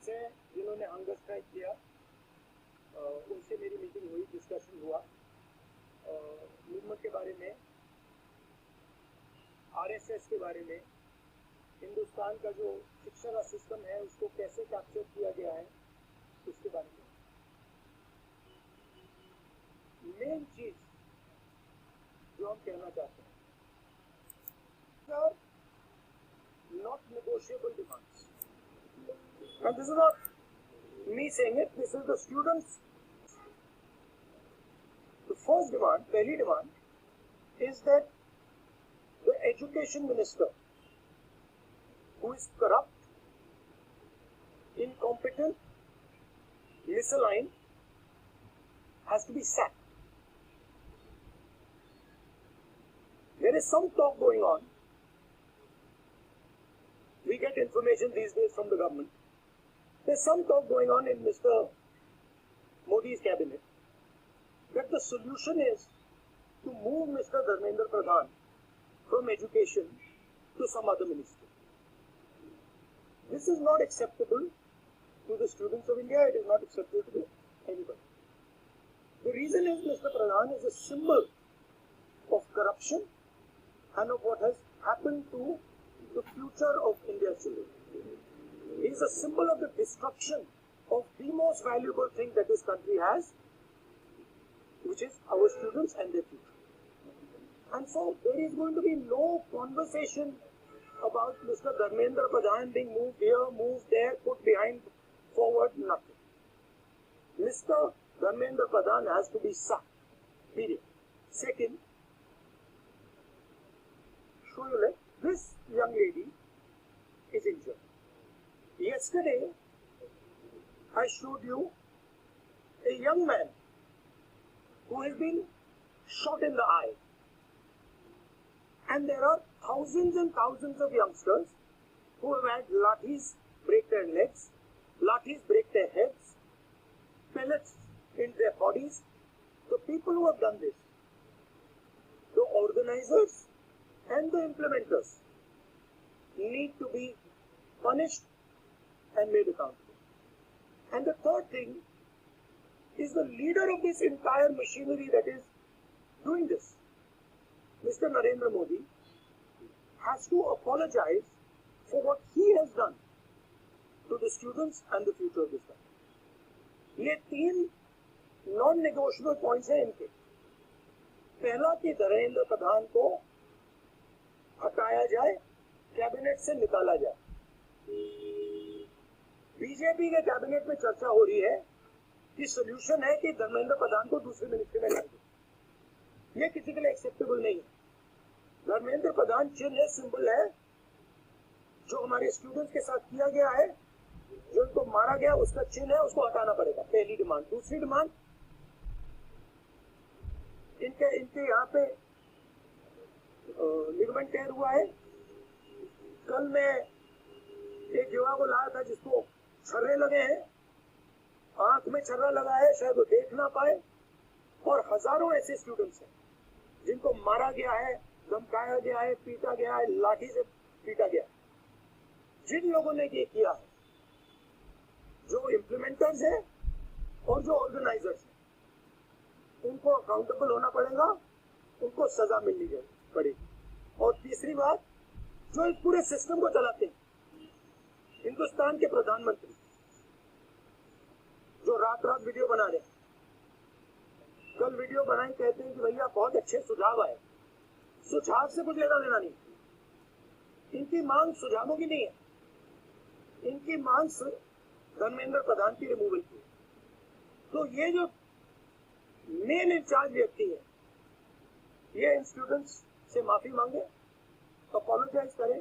Students हैं जिन्होंने hunger strike किया, उनसे मेरी मीटिंग हुई, डिस्कशन हुआ मूवमेंट के बारे में, आरएसएस के बारे में, हिंदुस्तान का जो शिक्षा का सिस्टम है उसको कैसे कैप्चर किया गया है उसके बारे में। मेन चीज जो हम कहना चाहते हैं, not negotiable demands. And this is not me saying it, this is the students. The first demand, pehli demand, is that the education minister, who is corrupt, incompetent, misaligned, has to be sacked. There is some talk going on. We get information these days from the government. There's some talk going on in Mr. Modi's cabinet that the solution is to move Mr. Dharmendra Pradhan from education to some other ministry. This is not acceptable to the students of India. It is not acceptable to anybody. The reason is Mr. Pradhan is a symbol of corruption and of what has happened to the future of India's children. He is a symbol of the destruction of the most valuable thing that this country has, which is our students and their future. And so there is going to be no conversation about Mr. Dharmendra Pradhan being moved here, moved there, put behind, forward, nothing. Mr. Dharmendra Pradhan has to be sacked. Period. Second, this young lady is injured. Yesterday, I showed you a young man who has been shot in the eye. And there are thousands and thousands of youngsters who have had lathis break their legs, lathis break their heads, pellets in their bodies. The people who have done this, the organizers and the implementers, need to be punished and made accountable. And the third thing is the leader of this entire machinery that is doing this, Mr. Narendra Modi, has to apologize for what he has done to the students and the future of this country. ये तीन non-negotiable points हैं इनके. पहला कि धर्मेंद्र प्रधान को हटाया जाए, cabinet से निकाला जाए. बीजेपी के कैबिनेट में चर्चा हो रही है कि सोल्यूशन है कि धर्मेंद्र प्रधान को दूसरी मिनिस्ट्री में डाल दे. ये किसी के लिए एक्सेप्टेबल नहीं है. धर्मेंद्र प्रधान चिन्ह है, सिंबल है, जो हमारे स्टूडेंट्स के साथ किया गया है, जो उनको मारा गया, उसका चिन्ह है, उसको हटाना पड़ेगा. पहली डिमांड. दूसरी डिमांड, इनके यहाँ पे लिगामेंट टेयर हुआ है. कल मैं एक युवा को लाया था जिसको छर्रे लगे हैं, आंख में छर्रा लगा है, शायद वो देख ना पाए. और हजारों ऐसे स्टूडेंट्स हैं जिनको मारा गया है, धमकाया गया है, पीटा गया है, लाठी से पीटा गया है. जिन लोगों ने ये किया है, जो इम्प्लीमेंटर्स हैं और जो ऑर्गेनाइजर्स हैं, उनको अकाउंटेबल होना पड़ेगा, उनको सजा मिलनी पड़ेगी. और तीसरी बात, जो इस पूरे सिस्टम को चलाते हैं, हिंदुस्तान के प्रधानमंत्री, जो रात रात वीडियो बना रहे हैं, कल वीडियो बनाए, कहते हैं कि भैया बहुत अच्छे सुझाव आए. सुझाव से कुछ लेना देना नहीं. इनकी मांग सुझावों की नहीं है, इनकी मांग धर्मेंद्र प्रधान की रिमूवल की. तो ये जो मेन इंचार्ज व्यक्ति है, ये इन स्टूडेंट्स से माफी मांगे, अपोलोजाइज करें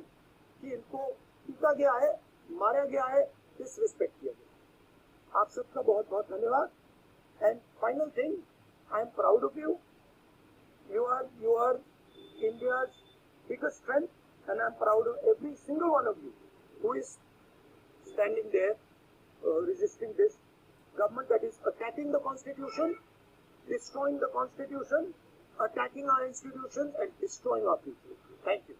कि इनको पीटा गया है, मारा गया है, डिसरिस्पेक्ट किया गया. आप सबका बहुत बहुत धन्यवाद. And final thing, I am proud of you. You are India's biggest strength, and I am proud of every single one of you who is standing there resisting this government that is attacking the constitution, destroying the constitution, attacking our institutions and destroying our people. Thank you.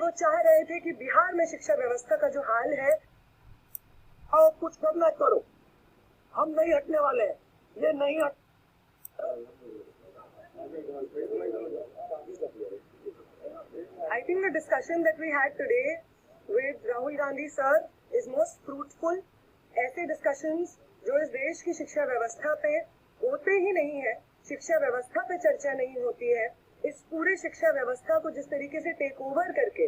वो चाह रहे थे कि बिहार में शिक्षा व्यवस्था का जो हाल है, और कुछ करना करो, हम नहीं हटने वाले हैं, ये नहीं हट। I think the discussion that we had today with Rahul Gandhi sir is most fruitful. ऐसे discussions जो इस देश की शिक्षा व्यवस्था पे होते ही नहीं है, शिक्षा व्यवस्था पे चर्चा नहीं होती है, इस पूरे शिक्षा व्यवस्था को जिस तरीके से टेक ओवर करके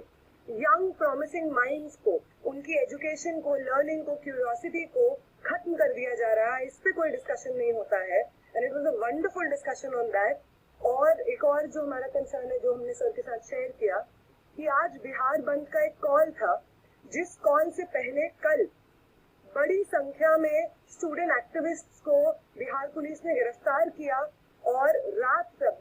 यंग प्रॉमिसिंग माइंड्स को, उनकी एजुकेशन को, लर्निंग को, क्यूरियोसिटी को खत्म कर दिया जा रहा है, इस पे कोई डिस्कशन नहीं होता है. And it was a wonderful discussion on that. और एक और जो हमारा कंसर्न है, जो हमने सर के साथ शेयर किया, कि आज बिहार बंद का एक कॉल था, जिस कॉल से पहले कल बड़ी संख्या में स्टूडेंट एक्टिविस्ट्स को बिहार पुलिस ने गिरफ्तार किया और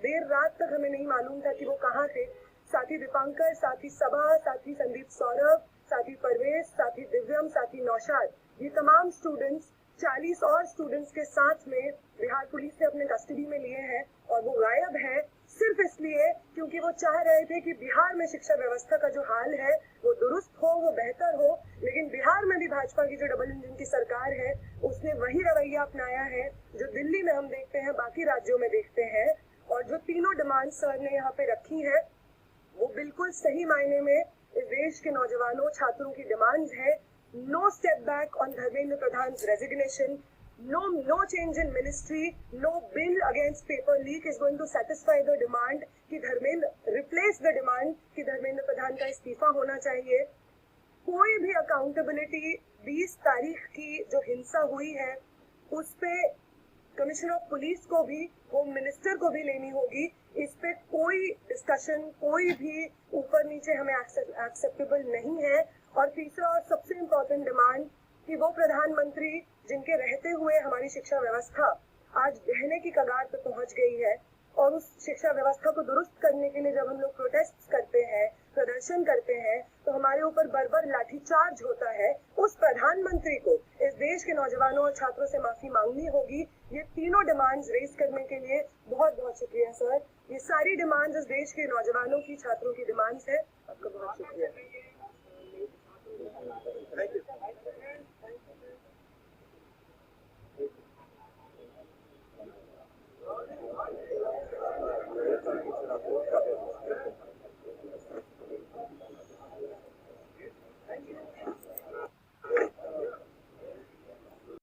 देर रात तक हमें नहीं मालूम था कि वो कहाँ थे. साथी दीपांकर, साथी सबा, साथी संदीप सौरभ, साथी परवेश, साथी दिव्यम, साथी नौशाद, ये तमाम स्टूडेंट्स 40 और स्टूडेंट्स के साथ में बिहार पुलिस ने अपने कस्टडी में लिए हैं और वो गायब है सिर्फ इसलिए क्योंकि वो चाह रहे थे कि बिहार में शिक्षा व्यवस्था का जो हाल है वो दुरुस्त हो, वो बेहतर हो. लेकिन बिहार में भी भाजपा की जो डबल इंजन की सरकार है, उसने वही रवैया अपनाया है जो दिल्ली में हम देखते हैं, बाकी राज्यों में देखते हैं. और जो तीनों डिमांड सर ने यहाँ पे रखी है, वो बिल्कुल सही मायने में इस देश के नौजवानों, छात्रों की डिमांड्स है. No step back on Dharmendra Pradhan resignation, no change in ministry, no bill against paper leak is going to satisfy the demand कि धर्मेंद्र replace the demand कि धर्मेंद्र प्रधान का इस्तीफा होना चाहिए. कोई भी अकाउंटेबिलिटी 20 तारीख की जो हिंसा हुई है उस पे कमिश्नर ऑफ पुलिस को भी, होम मिनिस्टर को भी लेनी होगी. इस पे कोई डिस्कशन, कोई भी ऊपर नीचे हमें एक्सेप्टेबल नहीं है. और तीसरा और सबसे इम्पोर्टेंट डिमांड कि वो प्रधानमंत्री जिनके रहते हुए हमारी शिक्षा व्यवस्था आज बहने की कगार पर पहुंच गई है, और उस शिक्षा व्यवस्था को दुरुस्त करने के लिए जब हम लोग प्रोटेस्ट करते हैं, प्रदर्शन करते हैं, तो हमारे ऊपर बर्बर लाठीचार्ज होता है. उस प्रधानमंत्री को इस देश के नौजवानों और छात्रों से माफी मांगनी होगी. ये तीनों डिमांड्स रेज करने के लिए बहुत बहुत शुक्रिया सर. ये सारी डिमांड्स इस देश के नौजवानों की, छात्रों की डिमांड्स है. आपका बहुत शुक्रिया.